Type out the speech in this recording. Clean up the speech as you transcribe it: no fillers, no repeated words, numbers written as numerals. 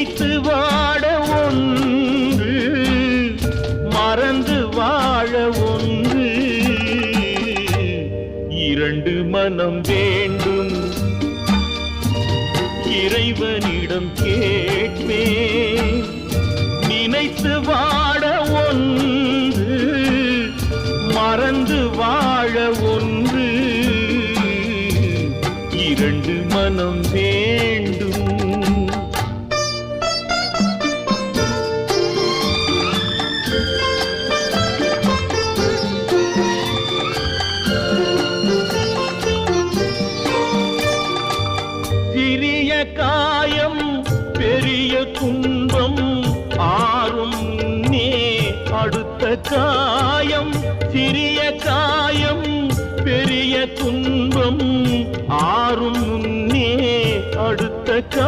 நினைத்து வாட ஒன்று, மறந்து வாழ ஒன்று. இரண்டு மனம் வேண்டும், இறைவனிடம் கேட்பேன். நினைத்து வாட ஒன்று, மறந்து வாழ ஒன்று. இரண்டு மனம் வேண்டும். சிறிய காயம் பெரிய துன்பம் ஆறும் முன்னே அடுத்த காயம். சிறிய காயம் பெரிய துன்பம் ஆறும் முன்னே அடுத்த